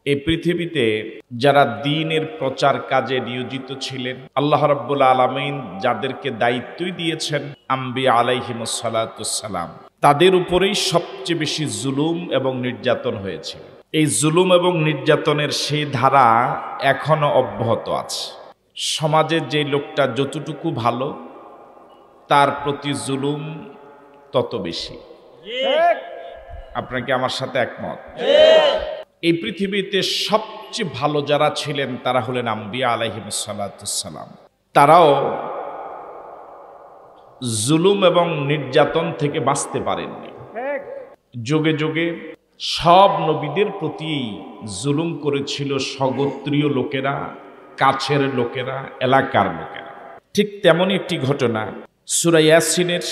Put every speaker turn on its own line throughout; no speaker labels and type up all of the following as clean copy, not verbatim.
এই পৃথিবীতে যারা দ্বীনের প্রচার কাজে নিয়োজিত ছিলেন, আল্লাহ রাব্বুল আলামিন যাদেরকে দায়িত্বই দিয়েছেন আম্বিয়া আলাইহিমুস সালাতুস সালাম, তাদের উপরেই সবচেয়ে বেশি জুলুম এবং নির্যাতন হয়েছে। এই জুলুম এবং নির্যাতনের সেই ধারা এখনো অব্যাহত আছে। সমাজের যে লোকটা যতটুকু ভালো, তার প্রতি জুলুম তত বেশি। আপনাকে আমার সাথে একমত? এই পৃথিবীতে সবচেয়ে ভালো যারা ছিলেন তারা হলেন আম্বিয়া আলাইহিমুস সালাতুস সালাম। তারাও জুলুম এবং নির্যাতন থেকে বাঁচতে পারেননি। যুগে যুগে সব নবীদের প্রতি জুলুম করেছিল স্বগোত্রীয় লোকেরা, কাছের লোকেরা, এলাকার লোকেরা। ঠিক তেমনই একটি ঘটনা সূরা ইয়াসিনের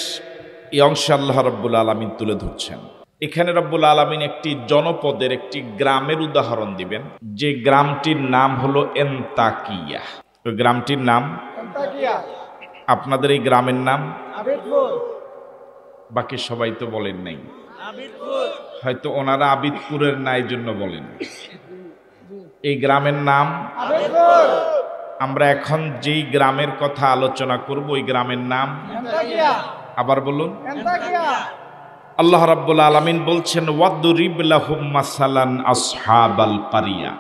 এই অংশে আল্লাহ রাব্বুল আলামিন তুলে ধরছেন। এখানে রব্বুল আলামিন একটি জনপদের, একটি গ্রামের উদাহরণ দিবেন, যে গ্রামটির নাম হলো এন্তাকিয়া। ওই গ্রামটির নাম এন্তাকিয়া। আপনাদের এই গ্রামের নাম আবিদপুর। বাকি সবাই তো বলেন নাই আবিদপুর, হয়তো ওনারা আবিদপুরের নাই জন্য বলেন। এই গ্রামের নাম আবিদপুর। আমরা এখন যেই গ্রামের কথা আলোচনা করব ওই গ্রামের নাম এন্তাকিয়া। আবার বলুন এন্তাকিয়া। আল্লাহ রাব্বুল আলামিন বলছেন ওয়াদরিব লাহুম মাসালান আসহাবাল কারিয়া।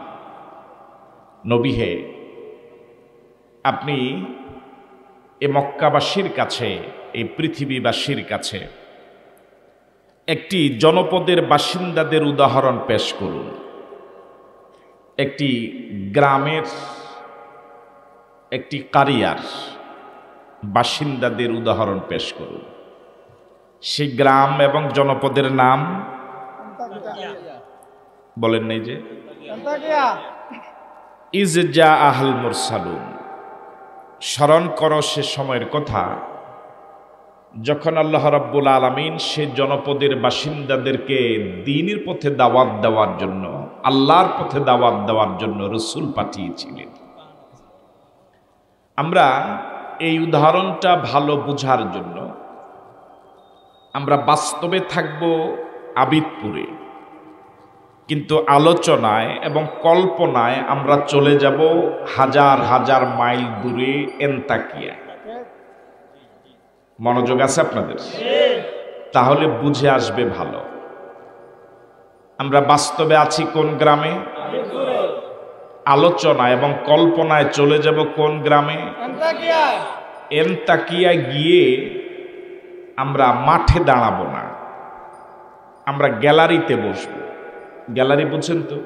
নবী হে, আপনি এই মক্কাবাসীর কাছে, এই পৃথিবীবাসীর কাছে একটি জনপদের বাসিন্দাদের উদাহরণ পেশ করুন। একটি গ্রামের, একটি কারিয়ার বাসিন্দাদের উদাহরণ পেশ করুন। সেই গ্রাম এবং জনপদের নাম বলেন নাই যে ইজ জা আহল মুরসালুন। স্মরণ করো সে সময়ের কথা যখন আল্লাহ রাব্বুল আলামিন সে জনপদের বাসিন্দাদেরকে দ্বীনের পথে দাওয়াত দেওয়ার জন্য, আল্লাহর পথে দাওয়াত দেওয়ার জন্য রাসূল পাঠিয়েছিলেন। আমরা এই উদাহরণটা ভালো বোঝার জন্য আমরা বাস্তবে থাকব আবিদপুরে, কিন্তু আলোচনায় এবং কল্পনায় আমরা চলে যাব হাজার হাজার মাইল দূরে এন্তাকিয়া। মনোযোগ আছে আপনাদের? তাহলে বুঝে আসবে ভালো। আমরা বাস্তবে আছি কোন গ্রামে? আলোচনা এবং কল্পনায় চলে যাব কোন গ্রামে? এন্তাকিয়া গিয়ে আমরা মাঠে দাঁড়াবো না, আমরা গ্যালারিতে বসবো। গ্যালারি বুঝছেন তো?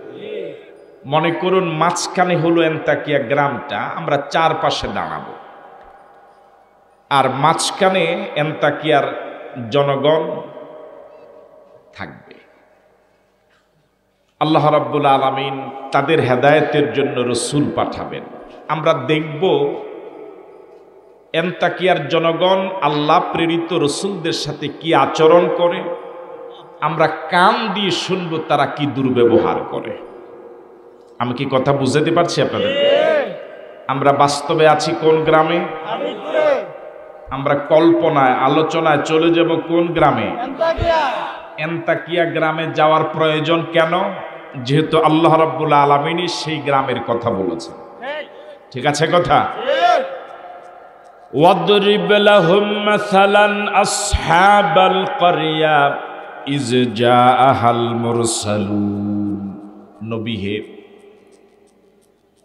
মনে করুন মাঝখানে হলো এন্তাকিয়া গ্রামটা, আমরা চারপাশে দাঁড়াবো, আর মাঝখানে এন্তাকিয়ার জনগণ থাকবে। আল্লাহ রাব্বুল আলামিন তাদের হেদায়েতের জন্য রাসূল পাঠাবেন। আমরা দেখব এন্তাকিয়ার জনগণ আল্লাহ প্রেরিত রাসূলদের সাথে কি আচরণ করে, আমরা কান দিয়ে শুনবো তারা কি দুর্ব্যবহার করে। আমি কি কথা বুঝাতে পারছি আপনাদের? আমরা বাস্তবে আছি কোন গ্রামে? আমরা কল্পনায়, আলোচনায় চলে যাব কোন গ্রামে? এন্তাকিয়া গ্রামে যাওয়ার প্রয়োজন কেন? যেহেতু আল্লাহ রাব্বুল আলামিন সেই গ্রামের কথা বলেছেন। ঠিক আছে কথা? ওয়াদরিব লাহুম মাসালান আসহাবাল কারিয়া ইজ জাআহাল মুরসালুন। নবী হে,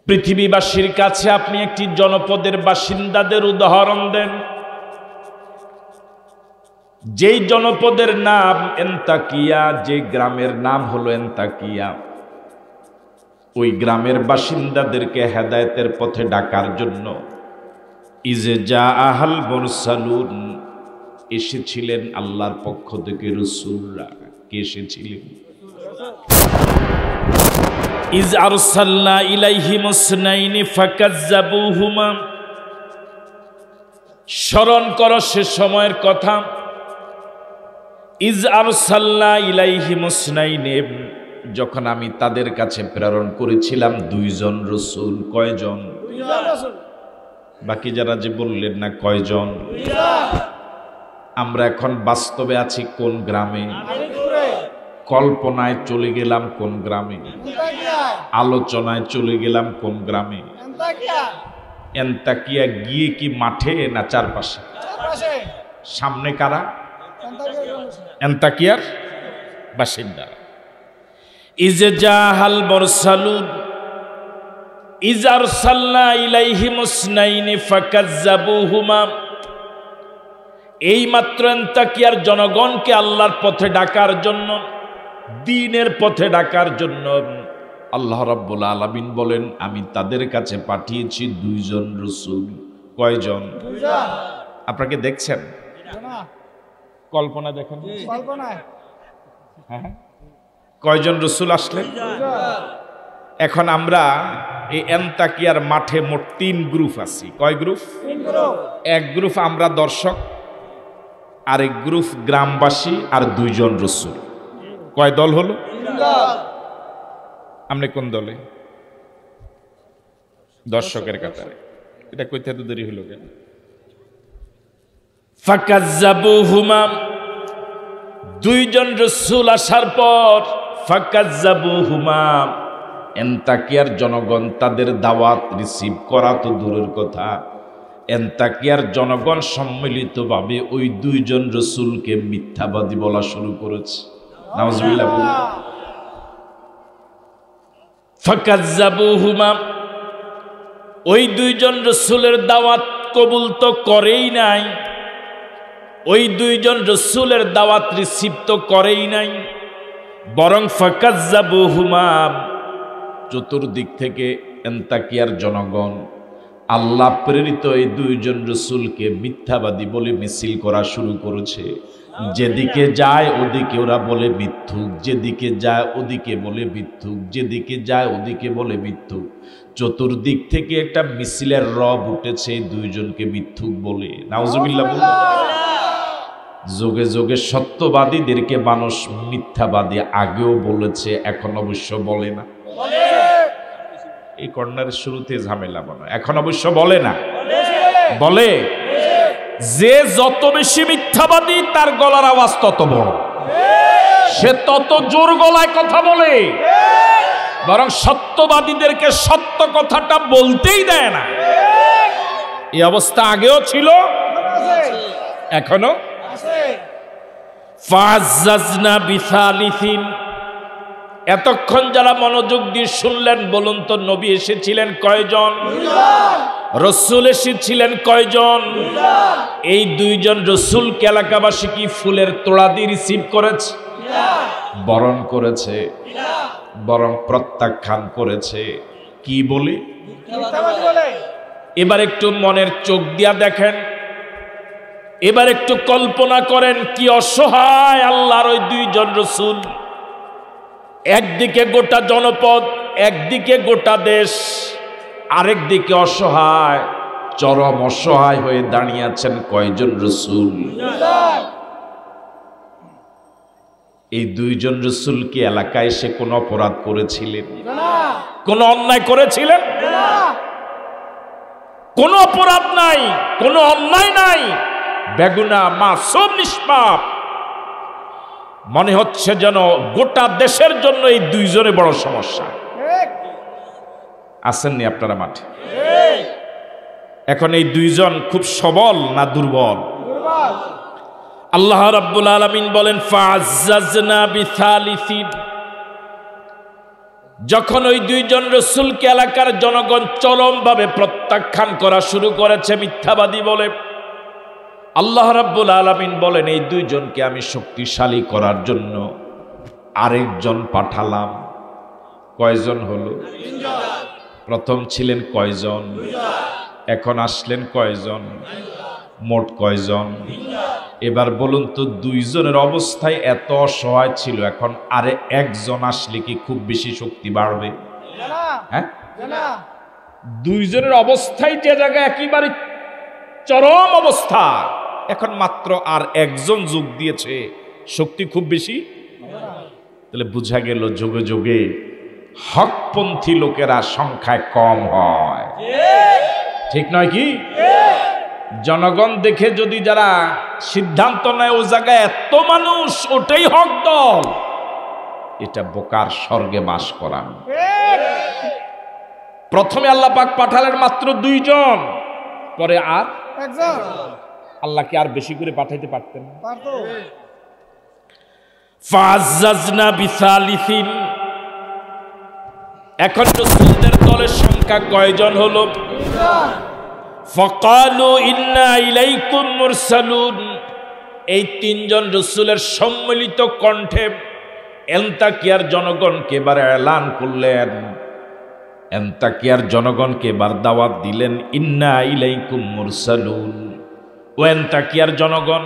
পৃথিবীবাসীর কাছে আপনি একটি জনপদের বাসিন্দাদের উদাহরণ দেন, যেই জনপদের নাম এন্তাকিয়া, যে গ্রামের নাম হলো এন্তাকিয়া। ওই গ্রামের বাসিন্দাদেরকে হেদায়েতের পথে ডাকার জন্য ইজে জাআহাল মুরসালুন, এসেছিলেন আল্লাহর পক্ষ থেকে রাসূলরা। কে এসেছিলেন? ইজ আরসালনা ইলাইহিম ইসনাইনি ফাকাজ্জাবুহুমা। স্মরণ করো সে সময়ের কথা, ইজ আরসালনা ইলাইহিম ইসনাইনি, যখন আমি তাদের কাছে প্রেরণ করেছিলাম দুইজন রাসূল। কয়জন? বাকি যারা যে বললেন না কয়জন? আমরা এখন বাস্তবে আছি কোন গ্রামে? কল্পনায় চলে গেলাম কোন গ্রামে, আলোচনায় চলে গেলাম কোন গ্রামে। এন্তাকিয়া গিয়ে কি মাঠে না চারপাশে? সামনে কারা? এন্তাকিয়ার বাসিন্দা। ইজে জাহাল মুরসালুন ইজার সাল্লা ইলাইহি মুসনাইনি ফাকাজ্জাবুহুমা। এই মাত্র এন্তাকিয়ার জনগণকে আল্লাহর পথে ডাকার জন্য, দ্বীনের পথে ডাকার জন্য আল্লাহ রাব্বুল আলামিন বলেন আমি তাদের কাছে পাঠিয়েছি দুইজন রাসূল। কয়জন? আপনাকে দেখছেন? কল্পনা দেখেন, কল্পনায় হ্যাঁ কয়জন রাসূল আসলেন? এখন আমরা এই এন্তাকিয়ার মাঠে মোট 3 গ্রুপ আছি। কয় গ্রুপ? এক গ্রুপ আমরা দর্শক, আরেক গ্রুপ গ্রামবাসী, আর 2 জন রাসূল। কয় দল হলো? আপনি কোন দলে? দর্শকের কাতারে। এটা কইতে এত দেরি হলো কেন? ফাকাজ্জাবুহুমা, 2 জন রাসূল আসার পর ফাকাজ্জাবুহুমা, এন্তাকিয়ার জনগণ তাদের দাওয়াত রিসিভ করা তো দূরের কথা, এন্তাকিয়ার জনগণ সম্মিলিতভাবে ওই 2 জন রাসূলকে মিথ্যাবাদী বলা শুরু করেছে। নাউজুবিল্লাহ। ফাকাজ্জাবুহুমা, ওই 2 জন রাসূলের দাওয়াত কবুল তো করেই নাই, ওই 2 জন রাসূলের দাওয়াত রিসিভ তো করেই নাই, বরং ফাকাজ্জাবুহুমা, চতুর্দিক থেকে এন্তাকিয়ার জনগণ আল্লাহ প্রেরিত এই 2 জন রাসূলকে মিথ্যাবাদী বলে মিছিল করা শুরু করেছে। যেদিকে যায় ওদিকে ওরা বলে মিথ্যুক, যেদিকে যায় ওদিকে বলে মিথ্যুক, যেদিকে যায় ওদিকে বলে মিথ্যুক। চতুর্দিক থেকে একটা মিছিলের রব উঠেছে 2 জনকে মিথ্যুক বলে। নাউজুবিল্লাহ। যোগে যোগে সত্যবাদীদেরকে মানুষ মিথ্যাবাদী আগেও বলেছে, এখন অবশ্য বলে না। এই কর্নারের শুরুতে ঝামেলা বলো, এখন অবশ্য বলে না, বলে যে যত বেশি মিথ্যাবাদী তার গলার আওয়াজ তত বড়, সে তত জোর গলায় কথা বলে, বরং সত্যবাদীদেরকে সত্য কথাটা বলতেই দেয় না। এই অবস্থা আগেও ছিল, এখনো। ফাযাজনা বিসালিসিন, এতক্ষণ যারা মনোযোগ দিয়ে শুনলেন বলুন তো, নবী এসেছিলেন কয়জন? রাসূল এসেছিলেন কয়জন? এই 2 জন রাসূলকে এলাকাবাসী কি ফুলের তোড়া দিয়ে রিসিভ করেছে? বরণ করেছে, বরং প্রত্যাখ্যান করেছে। কি বলে? এবার একটু মনের চোখ দিয়া দেখেন, এবার একটু কল্পনা করেন কি অসহায় আল্লাহর ওই 2 জন রাসূল। একদিকে গোটা জনপদ, একদিকে গোটা দেশ, আরেক দিকে অসহায়, চরম অসহায় হয়ে দাঁড়িয়ে আছেন কয়জন রাসূল? এই 2 জন রাসূল কি এলাকায় এসে কোন অপরাধ করেছিলেন? কোন অন্যায় করেছিলেন? কোন অপরাধ নাই, কোন অন্যায় নাই, বেগুনা মাসুম নিষ্পাপ। মনে হচ্ছে যেন গোটা দেশের জন্য এই 2 জনের বড় সমস্যা। আসেননি আপনারা মাঠে? এখন এই 2 জন খুব সবল না দুর্বল? আল্লাহ রাব্বুল আলামিন বলেন ফাযাজনা বিসালিসিন, যখন ওই 2 জন রাসূলকে এলাকার জনগণ চরমভাবে প্রত্যাখ্যান করা শুরু করেছে মিথ্যাবাদী বলে, আল্লাহ রাব্বুল আলামিন বলেন এই 2 জনকে আমি শক্তিশালী করার জন্য আরেকজন পাঠালাম। কয়জন হলো? 3 জন। প্রথম ছিলেন কয়জন? 2 জন। এখন আসলেন কয়জন? 3 জন। মোট কয়জন? 3 জন। এবার বলুন তো 2 জনের অবস্থায় এত অসহায় ছিল, এখন আরে একজন আসলে কি খুব বেশি শক্তি বাড়বে? না। হ্যাঁ, না। 2 জনের অবস্থায় যে জায়গায় একেবারে চরম অবস্থা, এখন মাত্র আর একজন যোগ দিয়েছে, শক্তি খুব বেশি। তাহলে বোঝা গেল যুগে যুগে হকপন্থী লোকেরা সংখ্যায় কম হয়, ঠিক নয় কি? জনগণ দেখে যদি যারা সিদ্ধান্ত নেয় ও জায়গায় এত মানুষ, ওটাই হক দল, এটা বোকার স্বর্গে বাস করা। প্রথমে আল্লাহ পাক পাঠালেন মাত্র 2 জন, পরে আর একজন। আল্লাহকে আর বেশি করে পাঠাইতে পারতেন না। ফাজ্জাজনা বিসালিসিন। এখন রাসূলদের দলের সংখ্যা কয়জন হলো? ফাকালু ইন্না ইলাইকুম মুরসালুন। এই 3 জন রাসূলের সম্মিলিত কণ্ঠে এন্তাকিয়ার জনগণকে এবার এলান করলেন, এন্তাকিয়ার জনগণকে এবার দাওয়াত দিলেন, ইন্না ইলাইকুম মুরসালুন। ও এন্তাকিয়ার জনগণ,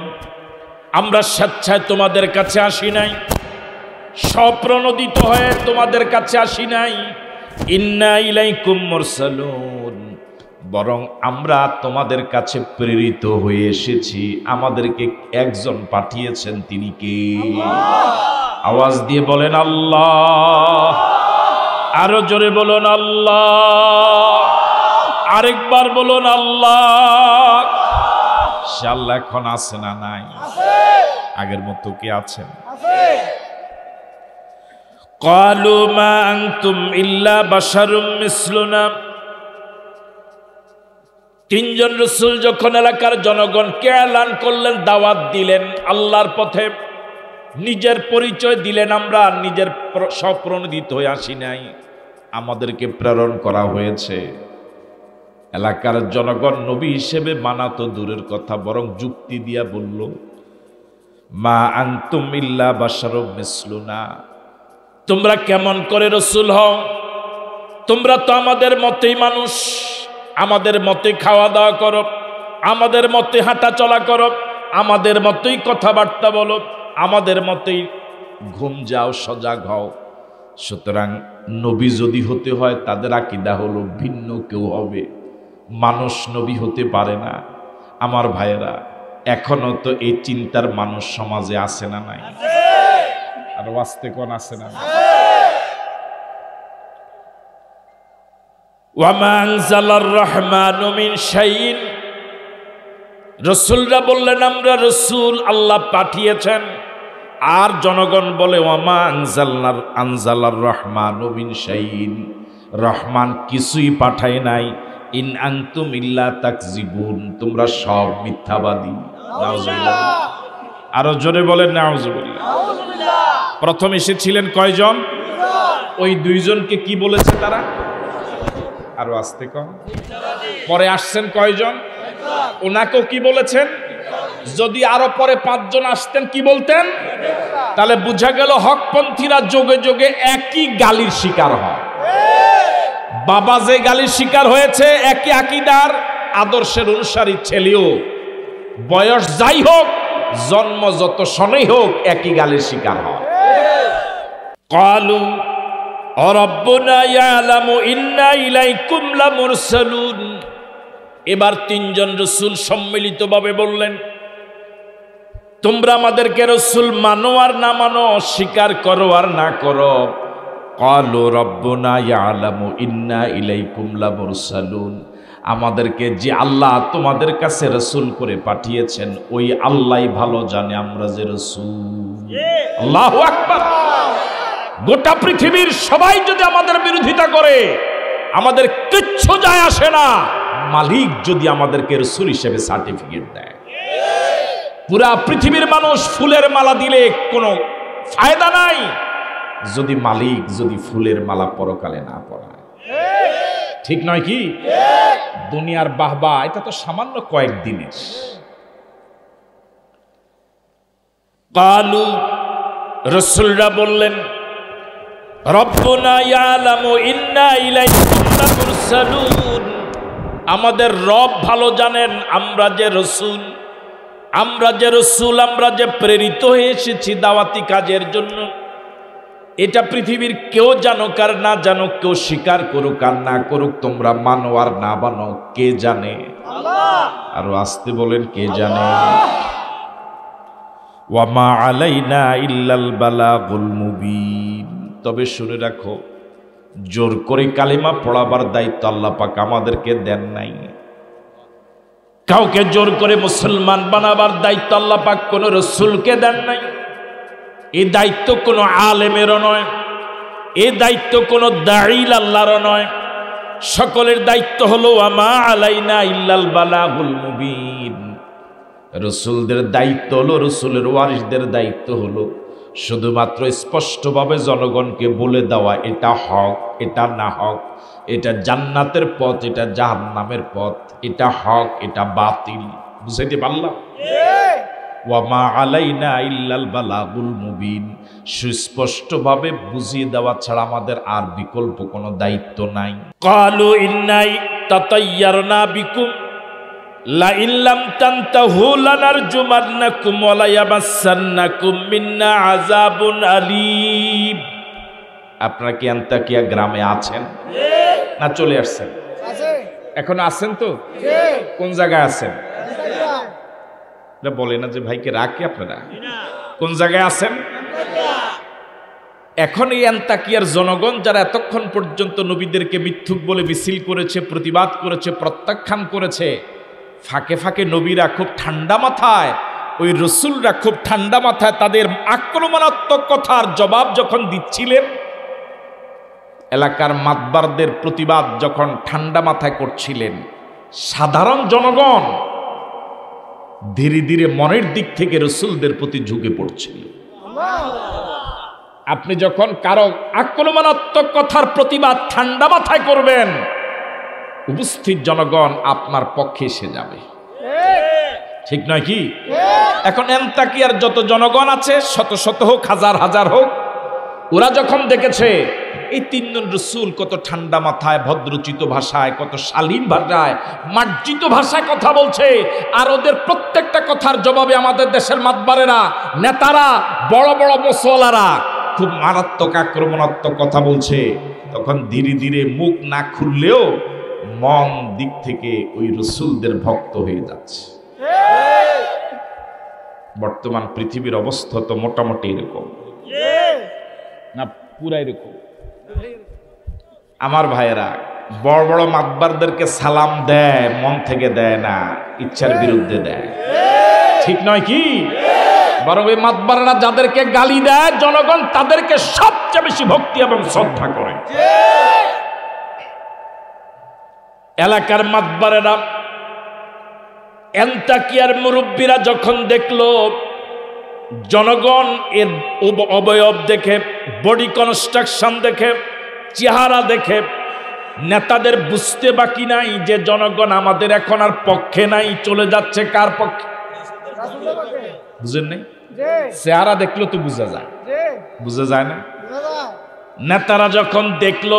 আমরা স্বেচ্ছায় তোমাদের কাছে আসি নাই, স্বপ্রণোদিত হয়ে তোমাদের কাছে আসি নাই। ইন্না ইলাইকুম মুরসালুন, বরং আমরা তোমাদের কাছে প্রেরিত হয়ে এসেছি। আমাদেরকে একজন পাঠিয়েছেন, তিনি কে? আওয়াজ দিয়ে বলেন আল্লাহ। আরো জোরে বলুন আল্লাহ। আরেকবার বলুন আল্লাহ। সে আল্লাহ এখন আছে না নাই? আগের মতো কি আছেন? ক্বালু মা আনতুম ইল্লা বাশারুম মিসলুনা। 3 জন রাসূল যখন এলাকার জনগণকে এলান করলেন, দাওয়াত দিলেন আল্লাহর পথে, নিজের পরিচয় দিলেন, আমরা নিজের স্বপ্রণোদিত হয়ে আসি নাই, আমাদেরকে প্রেরণ করা হয়েছে। এলাকার জনগণ নবী হিসেবে মানা তো দূরের কথা, বরং যুক্তি দিয়া বলল, মা আনতুম ইল্লা বাশারুম মিসলুনা। তোমরা কেমন করে রাসূল হও? তোমরা তো আমাদের মতেই মানুষ, আমাদের মতে খাওয়া দাওয়া করো, আমাদের মতে হাঁটা চলা করো, আমাদের মতোই কথাবার্তা বলো, আমাদের মতোই ঘুম যাও, সজাগ হও। সুতরাং নবী যদি হতে হয়, তাদের আকীদা হলো ভিন্ন কেউ হবে, মানুষ নবী হতে পারে না। আমার ভাইয়েরা, এখনো তো এই চিন্তার মানুষ সমাজে আছে না নাই? আর ওয়াস্তে কোন আছে না? ওয়ামা আনজালার রহমানু মিন শাইইন। রাসূলরা বললেন আমরা রাসূল আল্লাহ পাঠিয়েছেন, আর জনগণ বলে ওয়ামা আনজালার রহমানু মিন শাইইন, রহমান কিছুই পাঠায় নাই। ইন আনতুম ইল্লা তাকজিবুন, তোমরা সব মিথ্যাবাদী। নাউজুবিল্লাহ। আরো জোরে বলেন নাউজুবিল্লাহ। প্রথম এসেছিলেন কয়জন? ওই 2 জনকে কি বলেছে তারা? আরো আসতে কম। পরে আসছেন কয়জন? ওনাকেও কি বলেছেন? যদি আরো পরে 5 জন আসতেন কি বলতেন? তাহলে বুঝা গেল হকপন্থীরা যোগে যোগে একই গালির শিকার হয়। বাবা যে গালির শিকার হয়েছে, একই আকীদার আদর্শের অনুসারী ছেলেও, বয়স যাই হোক, জন্ম যত সনেই হোক, একই গালির শিকার হয়। ক্বালু রাব্বুনা ইয়ালামু ইন্না ইলাইকুম লামুরসালুন। এবার 3 জন রাসূল সম্মিলিতভাবে বললেন, তোমরা আমাদেরকে রাসূল মানো আর না মানো, স্বীকার করো আর না করো। ক্বালু রাব্বুনা ইয়ালামু ইন্না ইলাইকুম লামুরসালুন। আমাদেরকে যে আল্লাহ তোমাদের কাছে রাসূল করে পাঠিয়েছেন, ওই আল্লাহই ভালো জানে আমরা যে রাসূল। আল্লাহু আকবার। গোটা পৃথিবীর সবাই যদি আমাদের বিরোধিতা করে, আমাদের কিচ্ছু যায় আসে না, মালিক যদি আমাদেরকে রাসূল হিসেবে সার্টিফিকেট দেয়। পুরা পৃথিবীর মানুষ ফুলের মালা দিলে কোনো ফায়দা নাই, যদি মালিক যদি ফুলের মালা পরকালে না পরায়। ঠিক নয় কি? দুনিয়ার বাহবা এটা তো সামান্য কয়েকদিনের। ক্বালু, রাসূলরা বললেন, রব্বুনা ইয়ালামু ইন্না ইলাইকুম লামুরসালুন। আমাদের রব ভালো জানেন আমরা যে রাসূল, আমরা যে প্রেরিত হয়ে এসেছি দাওয়াতি কাজের জন্য। এটা পৃথিবীর কেউ জানুক আর না জানুক, কেউ স্বীকার করুক আর না করুক, তোমরা মানো আর না মানো, কে জানে? আল্লাহ। আরো আসতে বলেন, কে জানে? ওয়ামা আলাইনা ইল্লাল বালাগুল মুবিন। তবে শুনে রাখো, জোর করে কালিমা পড়াবার দায়িত্ব আল্লাহ পাক আমাদেরকে দেন নাই। কাউকে জোর করে মুসলমান বানাবার দায়িত্ব আল্লাহ পাক কোন রাসূলকে দেন নাই। এই দায়িত্ব কোনো আলেমেরও নয়, এই দায়িত্ব কোনো দাঈল আল্লাহরও নয়। সকলের দায়িত্ব হলো আমা আলাইনা ইল্লাল বালাগুল মুবিন। রসুলদের দায়িত্ব হলো, রসুলের ওয়ারিসদের দায়িত্ব হলো শুধুমাত্র স্পষ্টভাবে জনগণকে বলে দেওয়া এটা হক, এটা না হক, এটা জান্নাতের পথ, এটা জাহান্নামের পথ, এটা হক, এটা বাতিল। বুঝাইতে পারলাম? ওয়ামা আলাইনা ইল্লাল বালাগুল মুবিন, সুস্পষ্টভাবে বুঝিয়ে দেওয়া ছাড়া আমাদের আর বিকল্প কোনো দায়িত্ব নাই। ক্বালু ইন্না তাতায়্যারনা বিকুম লা ইল্লাম তানতাহু লানারজুমান্নাকুম ওয়া লা ইয়ামাসসান্নাকুম মিন্না আযাবুন আলীম। আপনারা কি আন্তাকিয়া গ্রামে আছেন না চলে আসছেন? এখন আছেন তো? কোন জায়গায় আছেন? বলে না যে ভাইকে রাখি আপনারা কোন জায়গায় আছেন? এখন এই আন্তাকিয়ার জনগণ যারা এতক্ষণ পর্যন্ত নবীদেরকে মিথ্যুক বলে মিছিল করেছে, প্রতিবাদ করেছে, প্রত্যাখ্যান করেছে, ফাঁকে ফাঁকে নবীরা খুব ঠান্ডা মাথায়, ওই রসুলরা খুব ঠান্ডা মাথায় তাদের আক্রমণাত্মক কথার জবাব যখন দিচ্ছিলেন, এলাকার মাতবারদের প্রতিবাদ যখন ঠান্ডা মাথায় করছিলেন, সাধারণ জনগণ ধীরে ধীরে মনের দিক থেকে রসুলদের প্রতি ঝুঁকে পড়ছিল। আপনি যখন কারো আক্রমণাত্মক কথার প্রতিবাদ ঠান্ডা মাথায় করবেন, উপস্থিত জনগণ আপনার পক্ষে এসে যাবে, ঠিক নয় কি? এখন আন্তাকিয়ার যত জনগণ আছে, শত শত হোক, হাজার হাজার হোক, ওরা যখন দেখেছে এই তিনজন রসুল কত ঠান্ডা মাথায়, ভদ্রচিত ভাষায়, কত শালীন ভাষায়, মার্জিত ভাষায় কথা বলছে, আর ওদের প্রত্যেকটা কথার জবাবে আমাদের দেশের মাতবারেরা, নেতারা, বড় বড় মুসল্লারা খুব মারাত্মক আক্রমণাত্মক কথা বলছে, তখন ধীরে ধীরে মুখ না খুললেও মন দিক থেকে ওই রসুলদের ভক্ত হয়ে যাচ্ছে। বর্তমান পৃথিবীর অবস্থা তো মোটামুটি এরকম না, পুরা এরকম। আমার ভাইয়েরা, বড় বড় মাতবারদেরকে সালাম দেয়, মন থেকে দেয় না, ইচ্ছার বিরুদ্ধে দেয়, ঠিক নয় কি? বরং ওই মাতবাররা যাদেরকে গালি দেয়, জনগণ তাদেরকে সবচেয়ে বেশি ভক্তি এবং শ্রদ্ধা করে। এলাকার মাতবারেরা, আন্তাকিয়ার মুরব্বীরা যখন দেখলো জনগণ এর অবয়ব দেখে, বডি কনস্ট্রাকশন দেখে, চেহারা দেখে, নেতাদের বুঝতে বাকি নাই যে জনগণ আমাদের এখন আর পক্ষে নাই, চলে যাচ্ছে কার পক্ষে? বুঝেন নাই? চেহারা দেখলো তো বোঝা যায়, বোঝা যায় না? নেতারা যখন দেখলো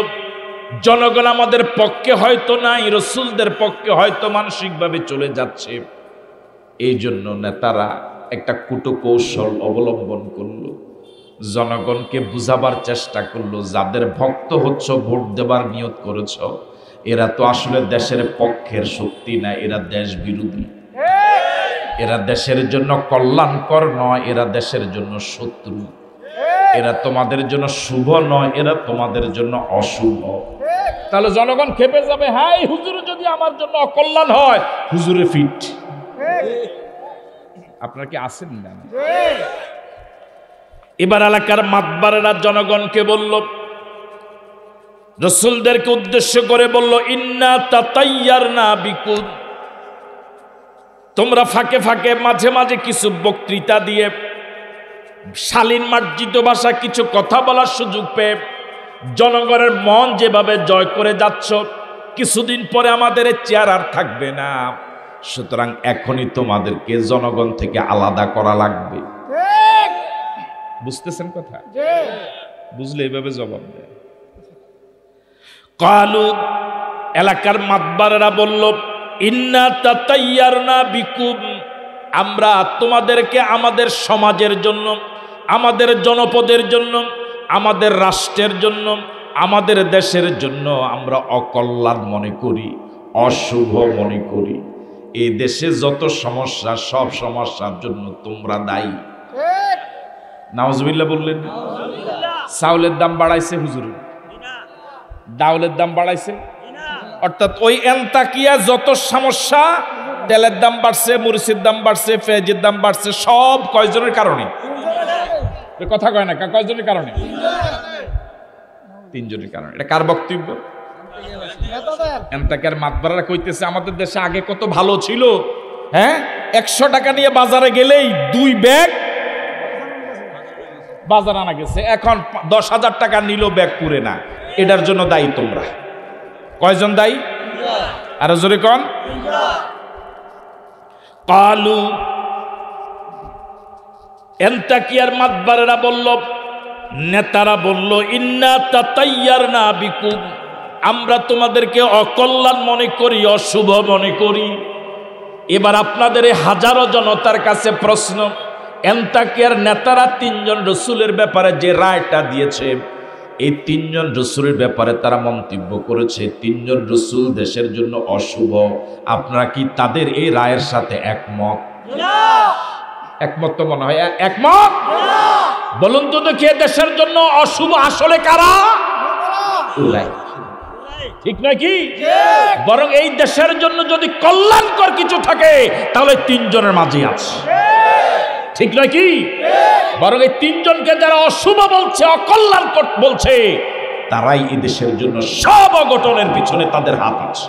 জনগণ আমাদের পক্ষে হয়তো নাই, রসুলদের পক্ষে হয়তো মানসিকভাবে চলে যাচ্ছে, এই জন্য নেতারা একটা কূটকৌশল অবলম্বন করলো, জনগণকে বুঝাবার চেষ্টা করলো, যাদের ভক্ত হচ্ছ, ভোট দেবার নিয়ত করেছ, এরা তো আসলে দেশের পক্ষের শক্তি না, এরা দেশ বিরোধী, এরা দেশের জন্য কল্যাণকর নয়, এরা দেশের জন্য শত্রু, এরা তোমাদের জন্য শুভ নয়, এরা তোমাদের জন্য অশুভ। তাহলে জনগণ খেপে যাবে, হ্যাঁ হুজুর যদি আমার জন্য অকল্যাণ হয়, হুজুরে ফিট। আপনারা কি আছেন না? এবার এলাকার মাতবারেরা জনগণকে বলল, রসুলদেরকে উদ্দেশ্য করে বলল, ইন্না তাতায়্যারনা বিকুম, তোমরা ফাঁকে ফাঁকে মাঝে মাঝে কিছু বক্তৃতা দিয়ে, শালীন মার্জিত ভাষা কিছু কথা বলার সুযোগ পেয়ে জনগণের মন যেভাবে জয় করে যাচ্ছ, কিছুদিন পরে আমাদের চেয়ার আর থাকবে না, সুতরাং এখনই তোমাদেরকে জনগণ থেকে আলাদা করা লাগবে। বুঝতেছেন কথা? বুঝলে এইভাবে জবাব দেয়। ক্বালু, এলাকার মাতবারেরা বলল, ইন্না তাতায়্যারনা বিকুম, আমরা তোমাদেরকে আমাদের সমাজের জন্য, আমাদের জনপদের জন্য, আমাদের রাষ্ট্রের জন্য, আমাদের দেশের জন্য আমরা অকল্যাণ মনে করি, অশুভ মনে করি। এই দেশে যত সমস্যা, সব সমস্যার জন্য তোমরা দায়ী। নাউজুবিল্লাহ বললেন? চাউলের দাম বাড়াইছে হুজুর, ডাউলের দাম বাড়াইছে, অর্থাৎ ওই আন্তাকিয়া যত সমস্যা, তেলের দাম বাড়ছে, মরিচের দাম বাড়ছে, পেঁয়াজের দাম বাড়ছে, সব কয়জনের কারণে? কথা কয় না, কয়জনের কারণে? তিনজনের কারণে। এটা কার বক্তব্য? এন্তাকের মাতবাররা কইতেছে আমাদের দেশে আগে কত ভালো ছিল, হ্যাঁ 100 টাকা নিয়ে বাজারে গেলেই 2 ব্যাগ বাজার আনা গেছে, এখন 10,000 টাকা নিল ব্যাগ পুরে না। এটার জন্য দায়ী তোমরা। কয়জন দায়ী? আরো জোরে কোন? কালু, এন্তাকিয়ার মাতবারেরা বলল, নেতারা বলল, ইন্না তাতাইয়ারনা বিকুম, আমরা তোমাদেরকে অকল্যাণ মনে করি, অশুভ মনে করি। এবার আপনাদের এই হাজারো জনতার কাছে প্রশ্ন, এন্তাকিয়ার নেতারা 3 জন রসুলের ব্যাপারে যে রায়টা দিয়েছে, এই 3 জন রসুলের ব্যাপারে তারা মন্তব্য করেছে 3 জন রসুল দেশের জন্য অশুভ। আপনারা কি তাদের এই রায়ের সাথে একমত? একমত তো মনে হয় একমত। বলুন তো দেখি দেশের জন্য অশুভ আসলে কারা? ঠিক নাকি? বরং এই দেশের জন্য যদি কল্যাণকর কিছু থাকে তাহলে 3 জনের মাঝে আছে। ঠিক নাকি? বরং এই 3 জনকে যারা অশুভ বলছে, অকল্যাণকর বলছে, তারাই এই দেশের জন্য সব অঘটনের পিছনে তাদের হাত আছে।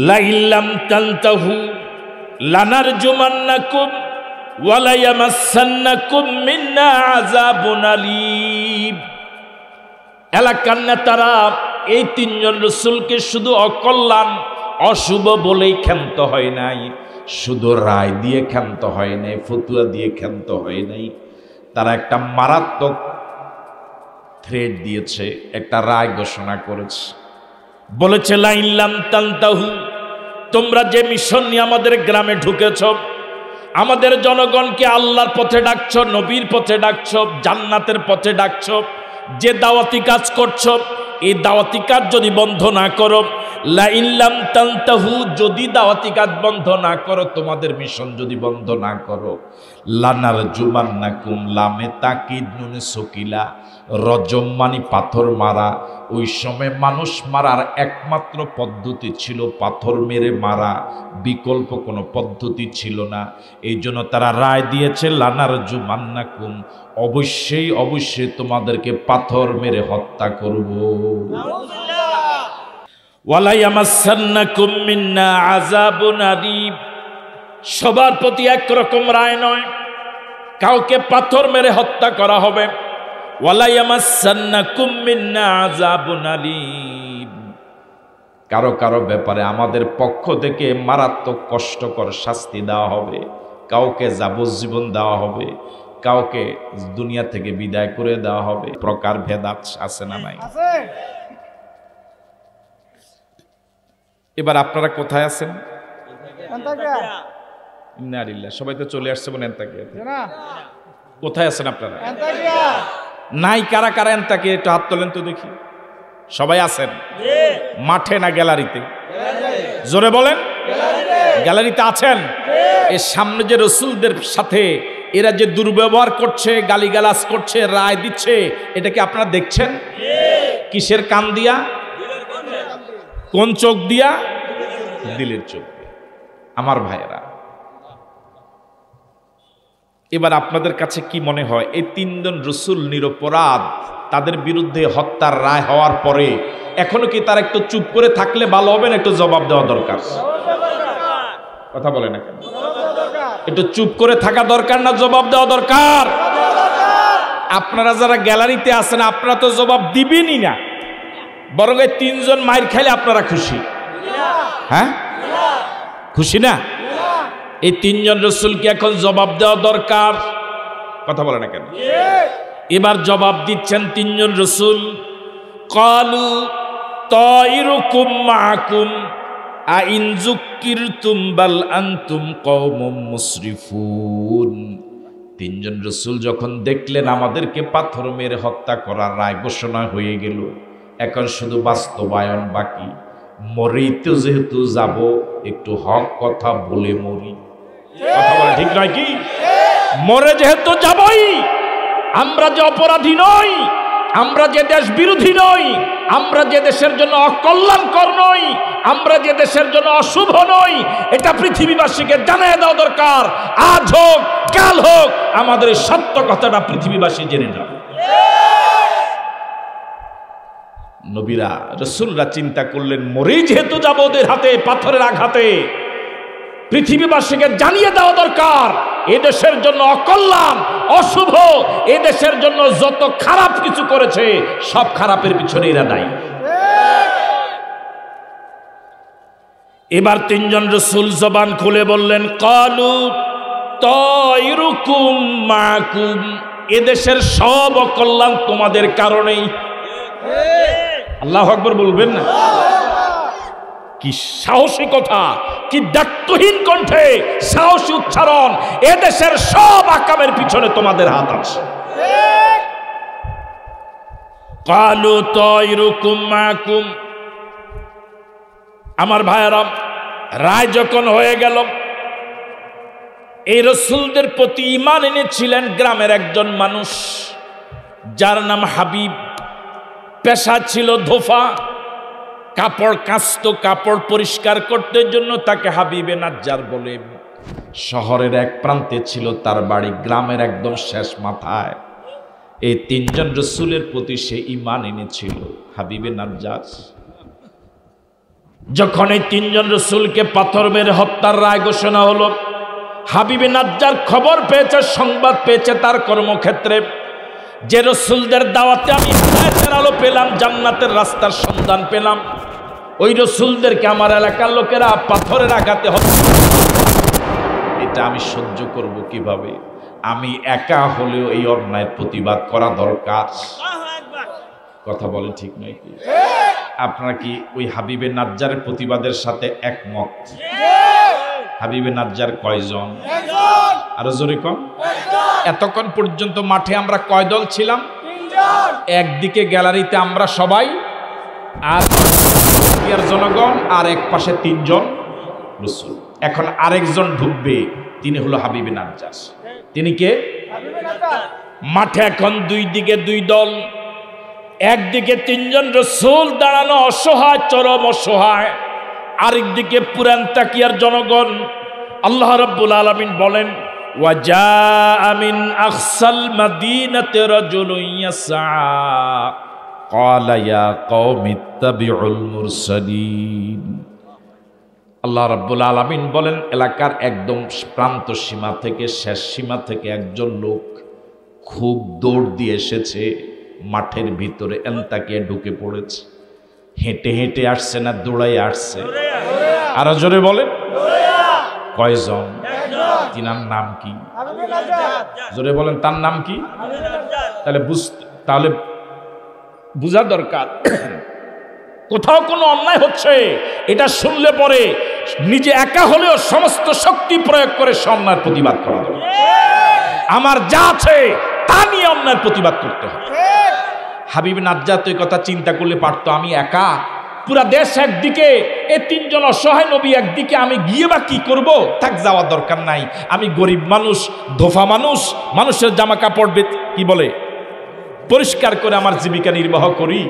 লা ইল্লাম তানতাহু লানারজুমান্নাকুম ওয়া লা ইয়ামাসসান্নাকুম মিন্না আযাবুন আলীম। এলাকার নেতারা এই 3 জন রাসূলকে শুধু অকল্যাণ অশুভ বলেই ক্ষান্ত হয় নাই, শুধু রায় দিয়ে ক্ষান্ত হয় নাই, ফতুয়া দিয়ে ক্ষান্ত হয় নাই। তারা একটা মারাত্মক থ্রেট দিয়েছে, একটা রায় ঘোষণা করেছে। বলেছে লা ইল্লাম তানতাহু, তোমরা যে মিশন নিয়ে আমাদের গ্রামে ঢুকেছ, আমাদের জনগণকে আল্লাহর পথে ডাকছো, নবীর পথে ডাকছো, জান্নাতের পথে ডাকছো, যে দাওয়াতি কাজ করছো, এই দাওয়াতি কাজ যদি বন্ধ না করো, লা ইল্লাম তানতাহু, যদি দাওয়াতি কাজ বন্ধ না করো, তোমাদের মিশন যদি বন্ধ না করো, লানারজুমান্নাকুম, লামে তাকিদ নুনে সকিলা, রজম মানে পাথর মারা। ওই সময় মানুষ মারার একমাত্র পদ্ধতি ছিল পাথর মেরে মারা, বিকল্প কোনো পদ্ধতি ছিল না। এই জন্য তারা রায় দিয়েছে লানারজুমান্নাকুম, অবশ্যই অবশ্যই তোমাদেরকে পাথর মেরে হত্যা করব। ওয়ালা ইয়ামাসসান্নাকুম মিন্না আযাবুন আলীম, সবার প্রতি একরকম রায় নয়, কাউকে পাথর মেরে হত্যা করা হবে। ওয়ালা ইয়ামাসসান্নাকুম মিন্না আযাবুন আলীম, কারো কারো ব্যাপারে আমাদের পক্ষ থেকে মারাত্মক কষ্টকর শাস্তি দেওয়া হবে। কাউকে যাবজ্জীবন দেওয়া হবে, কাউকে দুনিয়া থেকে বিদায় করে দেওয়া হবে। প্রকার ভেদ আছে না নাই? এবার আপনারা কোথায় আছেন? ইন্নালিল্লাহ, সবাই তো চলে আসছে বলেন এন্তাকিয়া। কোথায় আছেন আপনারা? নাই কারা কারা এন্তাকিয়া, একটু হাত তোলেন তো দেখি। সবাই আছেন মাঠে না গ্যালারিতে? জোরে বলেন। গ্যালারিতে আছেন। এর সামনে যে রসুলদের সাথে এরা যে দুর্ব্যবহার করছে, গালিগালাজ করছে, রায় দিচ্ছে, এটা কি আপনারা দেখছেন? কিসের কান দিয়া? কোন চোখ দিয়া? দিলের চোখ দিয়া। আমার ভাইয়েরা, এবার আপনাদের কাছে কি মনে হয়, এই 3 জন রসুল নিরপরাধ, তাদের বিরুদ্ধে হত্যার রায় হওয়ার পরে এখনো কি তারা একটু চুপ করে থাকলে ভালো হবে না একটু জবাব দেওয়া দরকার? কথা বলে না কেন? একটু চুপ করে থাকা দরকার না জবাব দেওয়া দরকার? আপনারা যারা গ্যালারিতে আছেন আপনারা তো জবাব দিবেনই না, বরং এই 3 জন মাইর খাইলে আপনারা খুশি? হ্যাঁ, খুশি না? এই 3 জন রসুলকে এখন জবাব দেওয়া দরকার। কথা বলে না কেন? এবার জবাব দিচ্ছেন 3 জন রসুল। ক্বালু তাইরুকুম মাআকুম আইন যুক্কিরতুম বাল আনতুম কওমুম মুসরিফুন। 3 জন রসুল যখন দেখলেন আমাদেরকে পাথর মেরে হত্যা করার রায় ঘোষণা হয়ে গেল, এখন শুধু বাস্তবায়ন বাকি। মরেইতে যেহেতু যাব, একটু হক কথা বলে মরি। কথা বলে ঠিক নয় কি? মরে যেহেতু যাবই, আমরা যে অপরাধী নই, আমরা যে দেশ বিরোধী নই, আমরা যে দেশের জন্য অকল্যাণকর নই, আমরা যে দেশের জন্য অশুভ নই, এটা পৃথিবীবাসীকে জানিয়ে দেওয়া দরকার। আজ হোক কাল হোক আমাদের এই সত্য কথাটা পৃথিবীবাসী জেনে যাবে। নবীরা রাসূলরা চিন্তা করলেন, মরেই যেহেতু যাব ওদের হাতে পাথরের আঘাতে, পৃথিবীবাসীকে জানিয়ে দেওয়া দরকার এদেশের জন্য অকল্যাণ অশুভ, এদেশের জন্য যত খারাপ কিছু করেছে সব খারাপের পিছনে এরা দায়ী। এবার তিনজন রাসূল জবান খুলে বললেন, ক্বালু তায়রুকুম মাকুম, এদেশের সব অকল্যাণ তোমাদের কারণেই। আল্লাহু আকবার বলবেন না? কি সাহসী কথা, কি দায়িত্বহীন কণ্ঠে সাহসী উচ্চারণ, এদেশের সব আকামের পিছনে তোমাদের হাত আছে। ক্বালু তায়রুকুম মাকুম। আমার ভাইয়েরা, রায় যখন হয়ে গেল, এই রাসূলদের প্রতি ঈমান এনেছিলেন গ্রামের একজন মানুষ, যার নাম হাবিব। পেশা ছিল ধোফা, কাপড় কাচতো, কাপড় পরিষ্কার করতে জন্য তাকে হাবিবে নাজ্জার বলে। শহরের এক প্রান্তে ছিল তার বাড়ি, গ্রামের একদম শেষ মাথায়। এই তিনজন রাসূলের প্রতি সে ঈমান এনেছিল, হাবিবে নাজ্জার। যখন এই তিনজন রাসূলকে পাথর মেরে হত্যার রায় ঘোষণা হলো, হাবিবে নাজ্জার খবর পেয়েছে, সংবাদ পেয়েছে তার কর্মক্ষেত্রে, যে রাসূলদের দাওয়াতে আমি হিদায়াতের আলো পেলাম, জান্নাতের রাস্তার সন্ধান পেলাম, ওই রাসূলদেরকে আমার এলাকার লোকেরা পাথরের আঘাতে হত্যা। এটা আমি সহ্য করব কিভাবে? আমি একা হলেও এই অন্যায়ের প্রতিবাদ করা দরকার। কথা বলে ঠিক নয় কি? আপনারা কি ওই হাবিবে নাজ্জারের প্রতিবাদের সাথে একমত? হাবিবে নাজ্জার কয়জন? আরো জোরে কম। এতক্ষণ পর্যন্ত মাঠে আমরা কয় দল ছিলাম? একদিকে গ্যালারিতে আমরা সবাই, আর জনগণ, আর এক পাশে তিনজন রাসূল। এখন আরেকজন ঢুকবে, তিনি হলো হাবিবে নাজ্জার। তিনি কে? মাঠে এখন দুই দিকে দুই দল, একদিকে তিনজন রাসূল দাঁড়ানো অসহায়, চরম অসহায়, আরেকদিকে পুরান তাকিয়ার জনগণ। আল্লাহ রাব্বুল আলামিন বলেন, ওয়াজাআ মিন আকসাল মাদিনাতি রাজুলুন ইয়াসআ ক্বালা ইয়া কওমি ইত্তাবিউল মুরসালিন। আল্লাহ রাব্বুল আলামিন বলেন, এলাকার একদম প্রান্ত সীমা থেকে শেষ সীমা থেকে একজন লোক খুব দৌড় দিয়ে এসেছে, মাঠের ভিতরে এন্তাকিয়ে ঢুকে পড়েছে। হেঁটে হেঁটে আসছে না দৌড়াই আসছে? আরো জোরে বলেন। কয়জন? তিনার নাম কি? জোরে বলেন, তার নাম কি? তাহলে বুঝা দরকার, কোথাও কোনো অন্যায় হচ্ছে, এটা শুনলে পরে নিজে একা হলেও সমস্ত শক্তি প্রয়োগ করে সে অন্যায়ের প্রতিবাদ করা দরকার। আমার যা আছে তা নিয়ে অন্যায়ের প্রতিবাদ করতে হবে। হাবিব নাজ্জার তো এই কথা চিন্তা করলে পারতো, আমি একা, পুরা দেশ একদিকে, এই তিনজন অসহায় নবী একদিকে, আমি গিয়ে বা কি করব? থাক, যাওয়ার দরকার নাই, আমি গরিব মানুষ, ধোফা মানুষ, মানুষের জামা কাপড় কি বলে পরিষ্কার করে আমার জীবিকা নির্বাহ করি,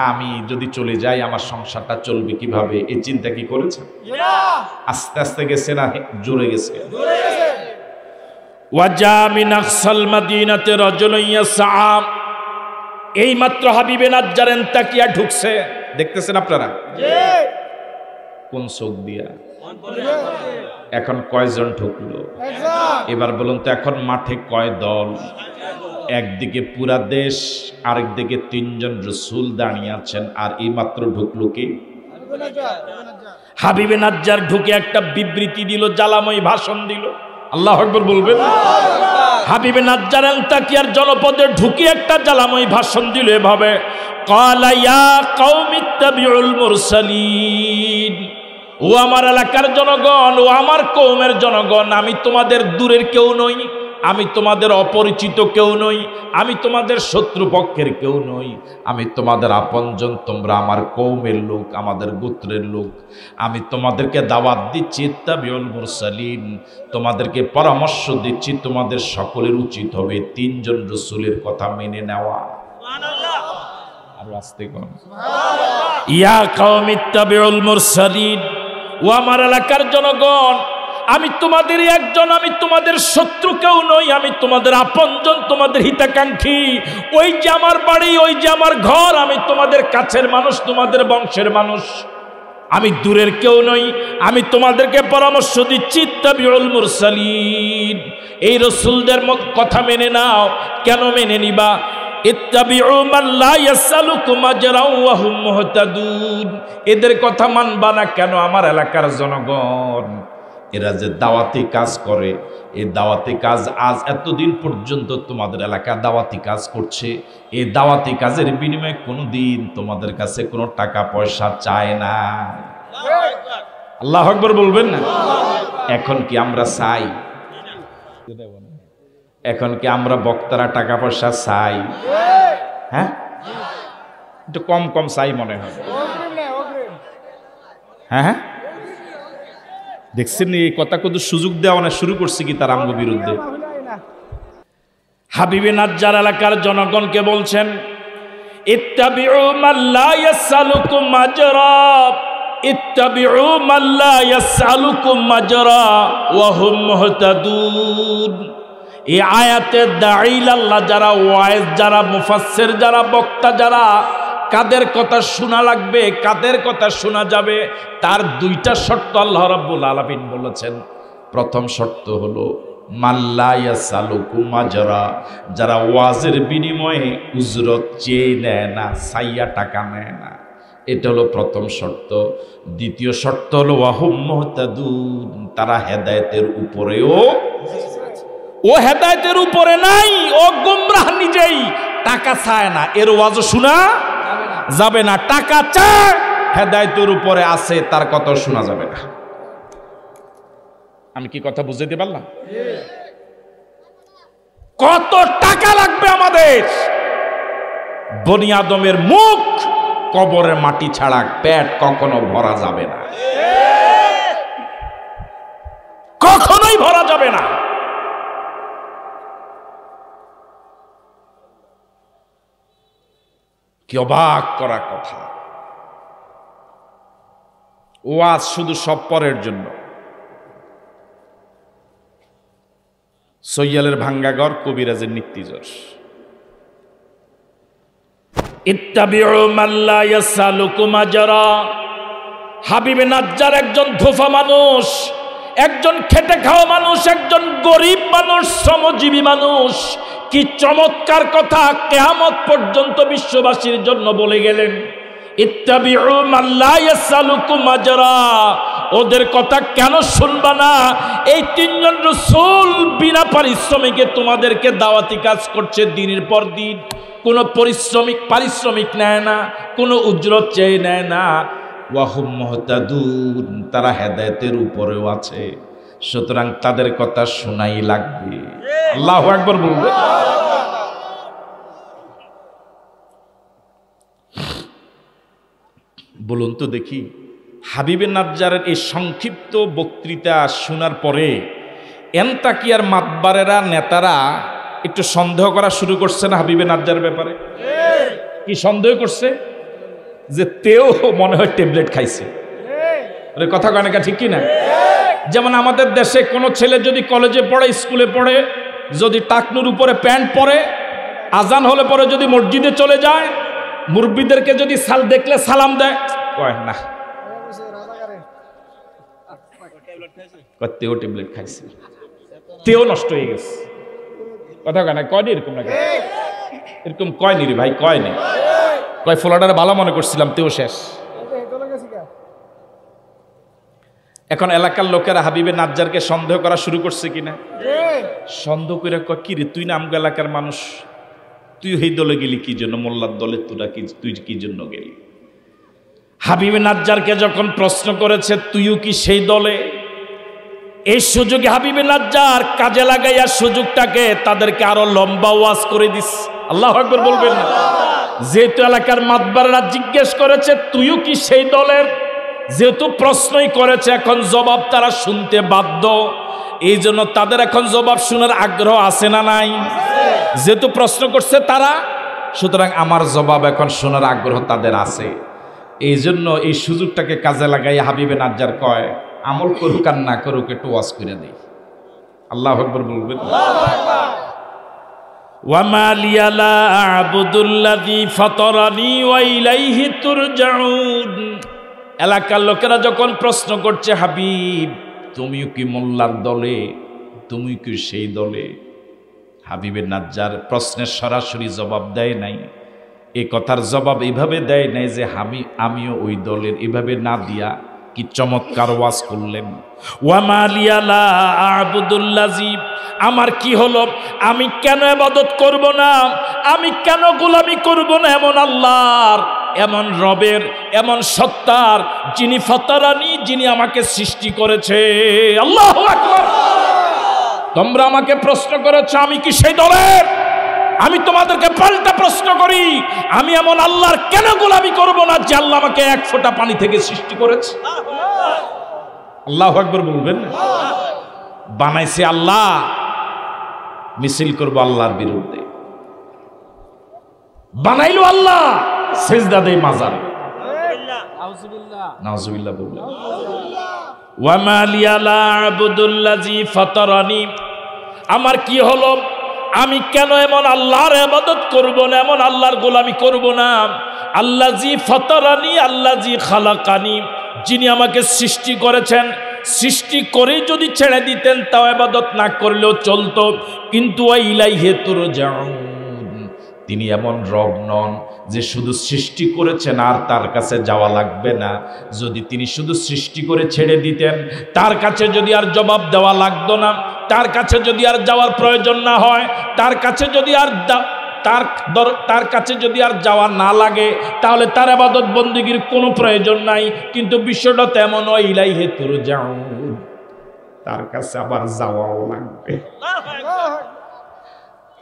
আমি যদি চলে যাই আমার সংসারটা চলবে কিভাবে? এই চিন্তা কি করেছে? আস্তে আস্তে গেছে না জোরে গেছে? ওয়াজা মিন আকসাল মাদিনাতি রাজুলুন ইয়াসআ। এই মাত্র হাবিবে নাজ্জার এন্তাকিয়া ঢুকছে, দেখতেছেন আপনারা? কোন চোখ দিয়া? এখন কয়জন ঢুকলো? এবার বলুন তো, এখন মাঠে কয় দল? একদিকে পুরা দেশ, আরেকদিকে তিনজন রাসূল দাঁড়িয়ে আছেন, আর এই মাত্র ঢুকলো কি? হাবিবে নাজ্জার ঢুকে একটা বিবৃতি দিল, জ্বালাময় ভাষণ দিল। আল্লাহু আকবার বলবেন। হাবিবে নাজ্জার আনতাকিয়ার জনপদে ঢুকে একটা জ্বালাময় ভাষণ দিল এভাবে, ক্বালা ইয়া কওমি ইত্তাবিউল মুরসালিন। ও আমার এলাকার জনগণ, ও আমার কওমের জনগণ, আমি তোমাদের দূরের কেউ নই, আমি তোমাদের অপরিচিত কেউ নই, আমি তোমাদের শত্রুপক্ষের কেউ নই, আমি তোমাদের আপনজন, তোমরা আমার কওমের লোক, আমাদের গোত্রের লোক। আমি তোমাদেরকে দাওয়াত দিচ্ছি ইত্তাবিউল মুরসালিন, তোমাদেরকে পরামর্শ দিচ্ছি, তোমাদের সকলের উচিত হবে তিনজন রাসূলের কথা মেনে নেওয়া। সুবহানাল্লাহ। আর আস্তে কোন ইয়া কওমি ইত্তাবিউল মুরসালিন, ও আমার এলাকার জনগণ, আমি তোমাদের একজন, আমি তোমাদের শত্রু কেউ নই, আমি তোমাদের আপনজন, তোমাদের হিতাকাঙ্ক্ষী। ওই যে আমার বাড়ি, ওই যে আমার ঘর, আমি তোমাদের কাছের মানুষ, তোমাদের বংশের মানুষ, আমি দূরের কেউ নই। আমি তোমাদেরকে পরামর্শ দিচ্ছি, ইত্তাবিউল মুরসালিন, এই রাসূলদের কথা মেনে নাও। কেন মেনে নিবা? ইত্তাবিউ মান লা ইয়াসআলুকুম আজরান ওয়া হুম মুহতাদুন, এদের কথা মানবা না কেন আমার এলাকার জনগণ? এরা যে দাওয়াতি কাজ করে, এই দাওয়াতি কাজ আজ এতদিন পর্যন্ত তোমাদের এলাকা দাওয়াতি কাজ করছে, এই দাওয়াতি কাজের বিনিময়ে কোনোদিন তোমাদের কাছে কোনো টাকা পয়সা চায় না। আল্লাহু আকবার বলবেন না? এখন কি আমরা চাই? এখন কি আমরা বক্তারা টাকা পয়সা চাই? হ্যাঁ, একটু কম কম চাই মনে হয়। হ্যাঁ হ্যাঁ, দেখছেন এই কথা কত সুযোগ দেওয়া না শুরু করছে কি তার আমগো বিরুদ্ধে। হাবিবে নাজ্জার এলাকার জনগণকে বলছেন, ইত্তাবিউ মান লা ইয়াসআলুকুম আজরা, ইত্তাবিউ মান লা ইয়াসআলুকুম আজরা ওয়া হুম মুহতাদুন। এই আয়াতে দাঈল আল্লাহ যারা, ওয়াইজ যারা, মুফাসসির যারা, বক্তা যারা, কাদের কথা শোনা লাগবে, কাদের কথা শোনা যাবে, তার দুইটা শর্ত আল্লাহ রাব্বুল আলামিন বলেছেন। প্রথম শর্ত হলো মান লা ইয়াসআলুকুম আজরা, যারা ওয়াজের বিনিময়ে উজরত চেয়ে নেয় না, সাইয়া টাকা নেয় না, এটা হলো প্রথম শর্ত। দ্বিতীয় শর্ত হলো ওয়া হুম মুহতাদুন, তারা হেদায়েতের উপরেও, ও হেদায়েতের উপরে নাই, ও গোমরাহ নিজেই, টাকা চায় না, এর ওয়াজ শোনা যাবে না। টাকা চায়, হেদায়েতের উপরে আছে, তার কথা শোনা যাবে না। আমি কি কথা বুঝাইতে পারলাম? কত টাকা লাগবে আমাদের? বনি আদমের মুখ কবরের মাটি ছাড়া পেট কখনো ভরা যাবে না, কখনোই ভরা যাবে না। কি অবাক করা কথা! ওয়াজ শুধু সব পরের জন্য। সৈয়ালের ভাঙ্গাঘর, কবিরাজের নিত্যিজর। ইত্তাবিউ মান লা ইয়াসআলুকুম আজরা, হাবিবে নাজ্জার একজন ধোফা মানুষ, একজন খেটে খাওয়া মানুষ, একজন গরিব মানুষ, শ্রমজীবী মানুষ। কি চমৎকার কথা কিয়ামত পর্যন্ত বিশ্ববাসীর জন্য বলে গেলেন, ইত্তাবিউ মান লা ইয়াসআলুকুম আজরা, ওদের কথা কেন শুনবা না? এই তিনজন রাসূল বিনা পারিশ্রমিকে তোমাদেরকে দাওয়াতি কাজ করছে দিনের পর দিন, কোনো পারিশ্রমিক নেয় না, কোনো উজরত চেয়ে নেয় না। ওয়া হুম মুহতাদুন, তারা হেদায়েতের উপরেও আছে, সুতরাং তাদের কথা শোনাই লাগবে। আল্লাহু আকবার বলবে। বলুন তো দেখি, হাবিবে নাজ্জারের এই সংক্ষিপ্ত বক্তৃতা শোনার পরে এন্তাকিয়ার মাতবারেরা, নেতারা একটু সন্দেহ করা শুরু করছে না হাবিবে নাজ্জারের ব্যাপারে? কি সন্দেহ করছে? যে তেও মনে হয় ট্যাবলেট খাইছে। কথা কয় না, ঠিক কি না? যেমন আমাদের দেশে কোনো ছেলে যদি কলেজে পড়ে, স্কুলে পড়ে, যদি টাকনুর উপরে প্যান্ট পরে, আজান হলে পরে যদি মসজিদে চলে যায়, মুরব্বিদেরকে যদি দেখলে সালাম দেয়, কয় না, তেও ট্যাবলেট খাইছে, তেও নষ্ট হয়ে গেছে। কথা কয় না, কয়নি এরকম না? এরকম কয়নি রে ভাই, কয়নি। কয় ফোলাটারে ভালো মনে করছিলাম, তেও শেষ। এখন এলাকার লোকেরা হাবিবে নাজ্জারকে সন্দেহ করা শুরু করছে কিনা? সন্দেহ করে কয়, কি রে তুই না আমগো এলাকার মানুষ, তুই এই দলে গেলি কি জন্য? মোল্লার দলে তোরা কি, তুই কি জন্য গেলি? হাবিবে নাজ্জারকে যখন প্রশ্ন করেছে তুইও কি সেই দলে, এই সুযোগে হাবিবে নাজ্জার কাজে লাগাইয়া সুযোগটাকে তাদেরকে আরো লম্বা ওয়াজ করে দিস। আল্লাহু আকবার বলবেন না? যেহেতু এলাকার মাতবাররা জিজ্ঞেস করেছে তুইও কি সেই দলের, যেহেতু প্রশ্নই করেছে, এখন জবাব তারা শুনতে বাধ্য। এই জন্য তাদের এখন জবাব শোনার আগ্রহ আছে না নাই? যেহেতু প্রশ্ন করছে তারা, সুতরাং আমার জবাব এখন শোনার আগ্রহ তাদের আছে। এই জন্য এই সুযোগটাকে কাজে লাগাই হাবিবে নাজ্জার কয়, আমল করুক আর না করুক একটু ওয়াজ করে দেই। আল্লাহু আকবার বলবেন। ওয়ামা লিয়া লা আ'বুদুল্লাযী ফাতারানী ওয়া ইলাইহি তুরজাউন। এলাকার লোকেরা যখন প্রশ্ন করছে, হাবিব তুমিও কি মোল্লার দলে, তুমি কি সেই দলে? হাবিবের নাজ্জার প্রশ্নের সরাসরি জবাব দেয় নাই। এই কথার জবাব এইভাবে দেয় নাই যে আমিও ওই দলের, এভাবে না দিয়া কি চমৎকার ওয়াজ করলেন। ওয়ামা লিয়া লা আ'বুদুল্লাযী, আমার কি হলো, আমি কেন ইবাদত করব না, আমি কেন গোলামি করব না এমন আল্লাহর, এমন রবের, এমন সত্তার, যিনি ফাতারানি, যিনি আমাকে সৃষ্টি করেছে। আল্লাহু আকবার। তোমরা আমাকে প্রশ্ন করেছো আমি কি সেই দলের, আমি তোমাদেরকে পাল্টা প্রশ্ন করি, আমি এমন আল্লাহর কেন গোলামি করব না যে আল্লাহ আমাকে এক ফোঁটা পানি থেকে সৃষ্টি করেছে? আল্লাহু আকবার বলবেন। বানাইছে আল্লাহ, মিছিল করব আল্লাহর বিরুদ্ধে। বানাইলো আল্লাহ, সিজদা দেই মাজারে। নাউজুবিল্লাহ বলবেন। ওয়ামা লিয়া লা আ'বুদুল্লাযী ফাতারানী, আমার কি হলো, আমি কেন এমন আল্লাহর ইবাদত করব না, এমন আল্লাহর গোলামি করব না? আল্লাযী ফাতারানী আল্লাযী খালাকানী, যিনি আমাকে সৃষ্টি করেছেন, সৃষ্টি করেই যদি ছেড়ে দিতেন তাও ইবাদত না করলেও চলতো, কিন্তু ওয়া ইলাইহি তুরজাউন, তিনি এমন রব নন যে শুধু সৃষ্টি করেছেন আর তার কাছে যাওয়া লাগবে না। যদি তিনি শুধু সৃষ্টি করে ছেড়ে দিতেন, তার কাছে যদি আর জবাব দেওয়া লাগতো না, তার কাছে যদি আর যাওয়ার প্রয়োজন না হয়, তার কাছে যদি আর তার কাছে যদি আর যাওয়া না লাগে, তাহলে তার ইবাদত বন্দেগীর কোনো প্রয়োজন নাই। কিন্তু বিষয়টা তেমন নয়, ইলাইহি তুরজাউন, তার কাছে আবার যাওয়াও লাগবে।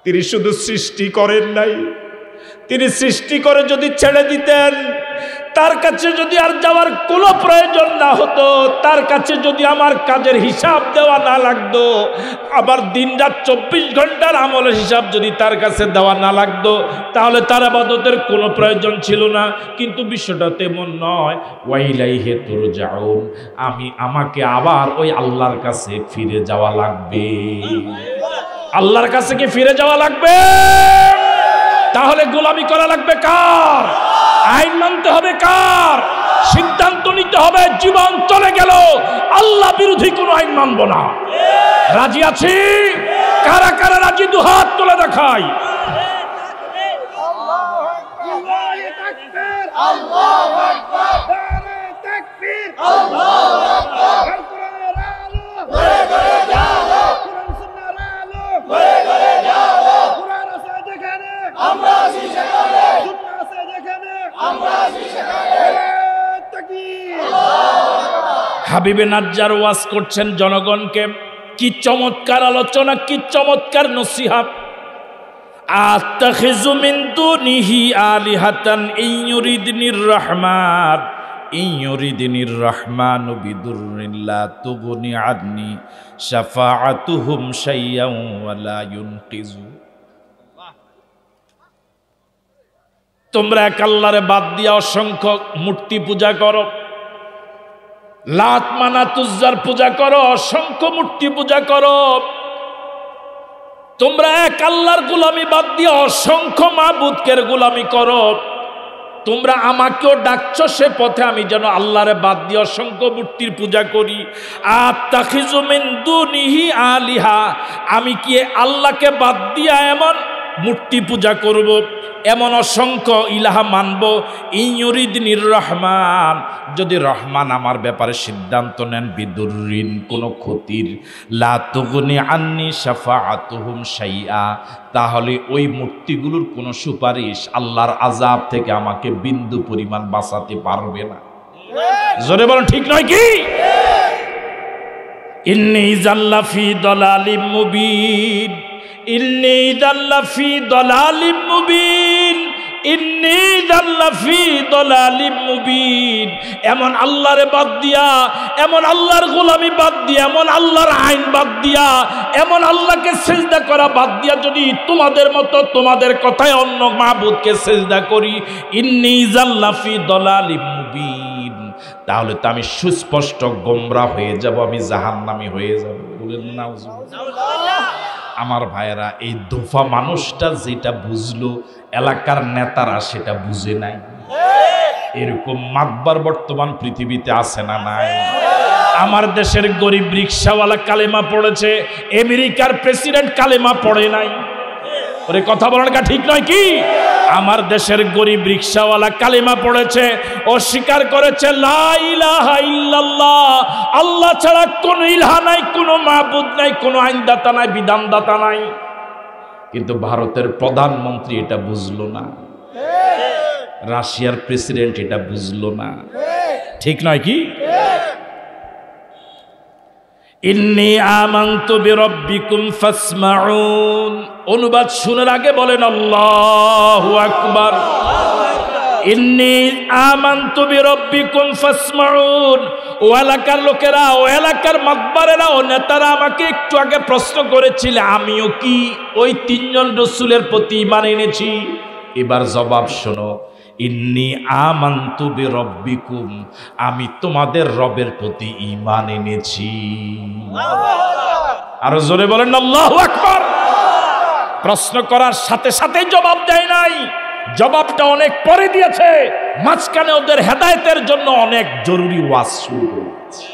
তিনি শুধু সৃষ্টি করেন নাই, তিনি সৃষ্টি করে যদি ছেড়ে দিতেন, তার কাছে যদি আর যাওয়ার কোনো প্রয়োজন না হতো, তার কাছে যদি আমার কাজের হিসাব দেওয়া না লাগতো, আবার দিন রাত 24 ঘন্টার আমলের হিসাব যদি তার কাছে দেওয়া না লাগতো, তাহলে তার ইবাদতের কোনো প্রয়োজন ছিল না। কিন্তু বিষয়টা তেমন নয়। ওয়া ইলাইহি তুরজাউন, আমাকে আবার ওই আল্লাহর কাছে ফিরে যাওয়া লাগবে। আল্লাহর কাছে কি ফিরে যাওয়া লাগবে? তাহলে গোলামি করা লাগবে কার? আইন মানতে হবে কার? সিদ্ধান্ত নিতে হবে, জীবন চলে গেল আল্লাহ বিরোধী কোনো আইন মানব না। রাজি আছি? কারা কারা রাজি দুহাত তুলে দেখাই। আল্লাহু আকবার, নারে তাকবীর, আল্লাহু আকবার, কোরআনের আলো ঘরে ঘরে জ্বালো, কোরআন সুন্নাহর আলো ঘরে ঘরে জ্বালো, কোরআন আছে যেখানে আমরা আছি সেখানে, সুন্নাহ আছে যেখানে আমরা আছি সেখানে, তাকবীর, আল্লাহু আকবার। হাবিবে নাজ্জার ওয়াজ করছেন জনগণকে। কি চমৎকার আলোচনা, কি চমৎকার নসিহত। আত্তাখিযু মিন দুনিহি আলিহাতান ইয়ুরিদনির রহমান ইয়ুরিদনির রহমানু বিদুররিন লা তুগনি আন্নি শাফাআতুহুম শাইয়্যান ওয়া লা ইউনকিযু। তোমরা এক আল্লাহরে বাদ দিয়া অসংখ্য মূর্তি পূজা করো, লাত মানাত উজ্জার পূজা করো, অসংখ্য মূর্তি পূজা করো। তোমরা এক আল্লাহর গোলামি বাদ দিয়ে অসংখ্য মাবুদকের গোলামি করো। তোমরা আমাকেও ডাকছো সে পথে আমি যেন আল্লাহরে বাদ দিয়ে অসংখ্য মূর্তির পূজা করি। আত্তাখিযু মিন দুনিহি আলিহা, আমি কি আল্লাহকে বাদ দিয়া এমন মূর্তি পূজা করব, এমন অসংখ্য ইলাহা মানব। ইয়ুরিদনির রহমান, যদি রহমান আমার ব্যাপারে সিদ্ধান্ত নেন, বিদুররিন কোনো ক্ষতির, লা তুগনি আন্নি শাফাআতুহুম শাইআ, তাহলে ওই মূর্তিগুলোর কোনো সুপারিশ আল্লাহর আযাব থেকে আমাকে বিন্দু পরিমাণ বাঁচাতে পারবে না। জোরে বলেন ঠিক নয় কি? ইন্নী জাল্লা ফি দালালিম মুবিন, ইন্নী দাল্লা ফি দালালিম মুবিন, ইন্নী যাল্লাফি দালালিম মুবিন। এমন আল্লাহরে বাদ দিয়া, এমন আল্লাহর গোলামি বাদ দিয়া, এমন আল্লাহর আইন বাদ দিয়া, এমন আল্লাহকে সিজদা করা বাদ দিয়া যদি তোমাদের মতো তোমাদের কথায় অন্য মাবুদকে সিজদা করি, ইন্নী যাল্লাফি দালালিম মুবিন, তাহলে তো আমি সুস্পষ্ট গোমরা হয়ে যাব, আমি জাহান্নামী হয়ে যাব। বলেন নাউজুবিল্লাহ। আমার ভাইয়েরা, এই দোফা মানুষটা যেটা বুঝলো এলাকার নেতারা সেটা বুঝে নাই। এরকম মাতবার বর্তমান পৃথিবীতে আছে না নাই? আমার দেশের গরিব রিকশাওয়ালা কালেমা পড়েছে, আমেরিকার প্রেসিডেন্ট কালেমা পড়ে নাই। ওরে কথা বলার কা ঠিক নয় কি? আমার দেশের গরিব রিকশাওয়ালা কালেমা পড়েছে, অস্বীকার করেছে লা ইলাহা ইল্লাল্লাহ, আল্লাহ ছাড়া কোনো ইলাহ নাই, কোনো মাবুদ নাই, কোনো আইনদাতা নাই, বিধানদাতা নাই। কিন্তু ভারতের প্রধানমন্ত্রী এটা বুঝলো না, রাশিয়ার প্রেসিডেন্ট এটা বুঝলো না। ঠিক নয় কি? ইন্নী আমানতু বিরাব্বিকুম ফাসমাউন। অনুবাদ শুনার আগে বলেন আল্লাহু আকবার। ইন্নী আমানতু বিরাব্বিকুম ফাসমাউন। ও এলাকার লোকেরা, ও এলাকার মাতবারেরা, ও নেতারা আমাকে একটু আগে প্রশ্ন করেছিল আমিও কি ওই তিনজন রাসূলের প্রতি ঈমান এনেছি। এবার জবাব শোনো, ইন্নী আমানতু বিরাব্বিকুম, আমি তোমাদের রবের প্রতি ঈমান এনেছি। আরো জোরে বলেন আল্লাহু আকবার। প্রশ্ন করার সাথে সাথে জবাব দেয় নাই, জবাবটা অনেক পরে দিয়েছে। মাঝখানে ওদের হেদায়েতের জন্য অনেক জরুরি ওয়াজ শুরু করেছে।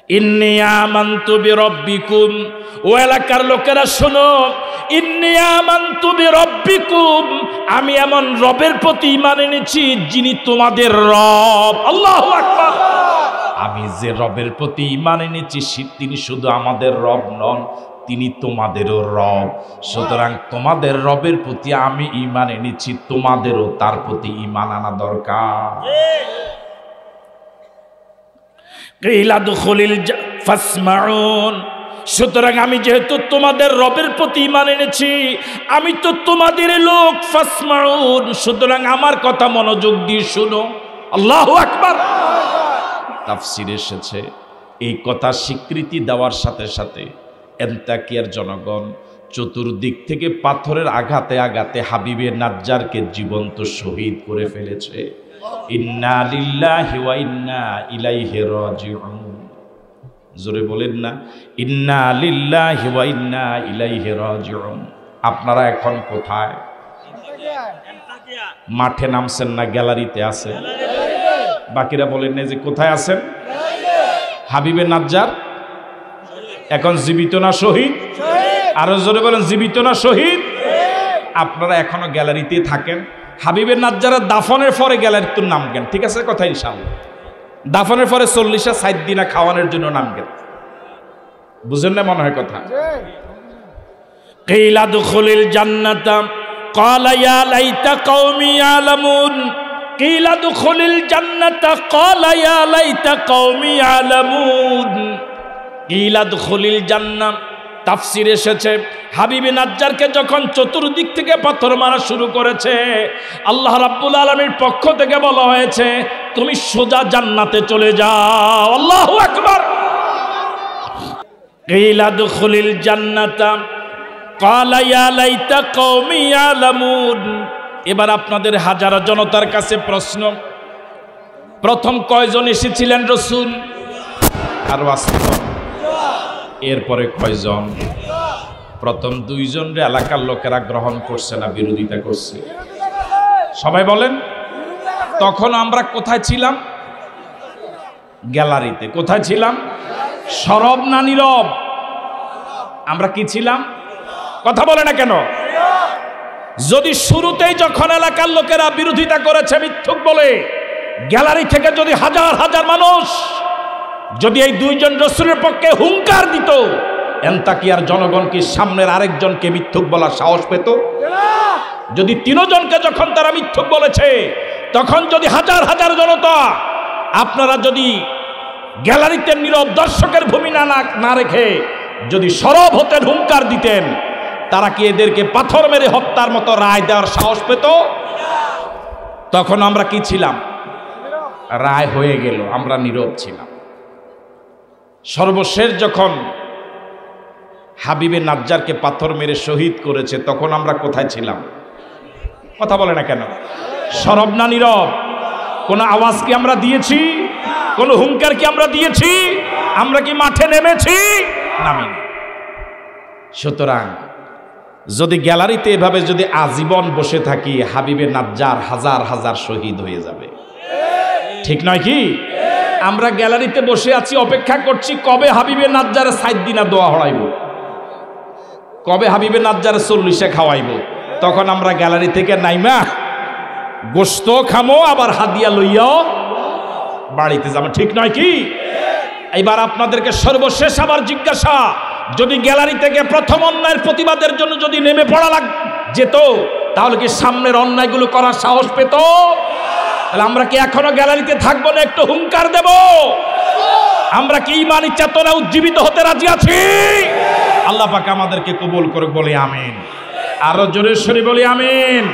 ইন্নী আমানতু বিরাব্বিকুম, ও এলাকার লোকেরা শোনো, ইন্নী আমানতু বিরাব্বিকুম, আমি এমন রবের প্রতি ঈমান এনেছি যিনি তোমাদের রব। আল্লাহু আকবার। আমি যে রবের প্রতি ঈমান এনেছি তিনি শুধু আমাদের রব নন, তিনি তোমাদেরও রব। সুতরাং তোমাদের রবের প্রতি আমি ঈমান এনেছি, তোমাদেরও তার প্রতি ঈমান আনা দরকার। কিলা দুখুলিল ফাসমাউন, সুতরাং আমি যেহেতু তোমাদের রবের প্রতি ঈমান এনেছি, আমি তো তোমাদের লোক। ফাসমাউন, সুতরাং আমার কথা মনোযোগ দিয়ে শুনো। আল্লাহু আকবার। তাফসীরে এসেছে এই কথা স্বীকৃতি দেওয়ার সাথে সাথে এন্তাকিয়ার জনগণ চতুর্দিক থেকে পাথরের আঘাতে আঘাতে হাবিবে নাজ্জারকে জীবন্ত শহীদ করে ফেলেছে। ইন্না লিল্লাহি ওয়া ইন্না ইলাইহি রাজিউন। জোরে বলেন না, ইন্না লিল্লাহি ওয়া ইন্না ইলাইহি রাজিউন। আপনারা এখন কোথায়? মাঠে নামছেন না গ্যালারিতে আছেন? বাকিরা বলেন না যে কোথায় আছেন? হাবিবে নাজ্জার এখন জীবিত না শহীদ? আরো জোরে বলেন, জীবিত না শহীদ? আপনারা এখনো গ্যালারিতে থাকেন। হাবিবের নাজ্জারের দাফনের পরে গ্যালারিতে নামবেন, ঠিক আছে কথা? ইনশাআল্লাহ দাফনের পরে 40 দিনা খাওয়ানোর জন্য নামবেন। বুঝেন না মনে হয় কথা? কিলা দুখুলিল জান্নাতা ক্বালা ইয়া লাইতা কওমি ইয়ালামুন। কিলা দুখুলিল জান্নাতা ক্বালা ইয়া লাইতা কওমি ইয়ালামুন। কিলা দুখুলিল জান্নাহ, তাফসীর এসেছে হাবিবে নাজ্জারকে যখন চতুর্দিক থেকে পাথর মারা শুরু করেছে, আল্লাহ রাব্বুল আলামিনের পক্ষ থেকে বলা হয়েছে তুমি সোজা জান্নাতে চলে যাও। আল্লাহু আকবার। কিলা দুখুলিল জান্নাতা ক্বালা ইয়া লাইতা কওমি ইয়ালামুন। এবার আপনাদের হাজারা জনতার কাছে প্রশ্ন, প্রথম কয়জন এসেছিলেন রাসূল? আরো আসতে, এরপরে কয়জন? প্রথম 2 জন এলাকার লোকেরা গ্রহণ করছে না বিরোধিতা করছে? সবাই বলেন। তখন আমরা কোথায় ছিলাম? গ্যালারিতে। কোথায় ছিলাম? সরব না নীরব? আমরা কি ছিলাম? কথা বলে না কেন? যদি শুরুতেই যখন এলাকার লোকেরা বিরোধিতা করেছে মিথ্যুক বলে, গ্যালারি থেকে যদি হাজার হাজার মানুষ যদি এই 2 জন রাসূলের পক্ষে হুঙ্কার দিত, এন্তাকিয়ার জনগণ কি সামনের আরেকজনকে মিথ্যুক বলার সাহস পেত? যদি 3 জনকে যখন তারা মিথ্যুক বলেছে, তখন যদি হাজার হাজার জনতা আপনারা যদি গ্যালারিতে নীরব দর্শকের ভূমিকা না রেখে যদি সরব হতেন, হুঙ্কার দিতেন, তারা কি এদেরকে পাথর মেরে হত্যার মতো রায় দেওয়ার সাহস পেত? তখন আমরা কি ছিলাম? রায় হয়ে গেল, আমরা নীরব ছিলাম। সর্বশেষ যখন হাবিবে নাজ্জারকে পাথর মেরে শহীদ করেছে, তখন আমরা কোথায় ছিলাম? কথা বলে না কেন? সরব না নীরব? কোন আওয়াজ কি আমরা দিয়েছি? কোন হুঙ্কার কি আমরা দিয়েছি? আমরা কি মাঠে নেমেছি? নামিনি। সুতরাং যদি গ্যালারিতে এভাবে যদি আজীবন বসে থাকি, হাবিবে নাজ্জার হাজার হাজার শহীদ হয়ে যাবে, ঠিক নয় কি? আমরা গ্যালারিতে বসে আছি, অপেক্ষা করছি কবে হাবিবে নাজ্জার 7 দিনা দোয়া হড়াইব, কবে হাবিবে নাজ্জার 40 খাওয়াইব। তখন আমরা গ্যালারি থেকে নাইমা গোস্ত খামো, আবার হাদিয়া লইয়াও বাড়িতে যাবো, ঠিক নয় কি? এবার আপনাদেরকে সর্বশেষ আবার জিজ্ঞাসা, যদি গ্যালারি থেকে প্রথম অন্যায়ের প্রতিবাদের জন্য যদি নেমে পড়া যেত, তাহলে কি সামনের অন্যায়গুলো করার সাহস পেত? তাহলে আমরা কি এখনো গ্যালারিতে থাকবো না? একটু হুঙ্কার দেব। আমরা কি ঈমানি চেতনা উজ্জীবিত হতে রাজি আছি? আল্লাহ পাক আমাদেরকে কবুল করুক, বলি আমিন। আরো জোরে সরে বলি আমিন।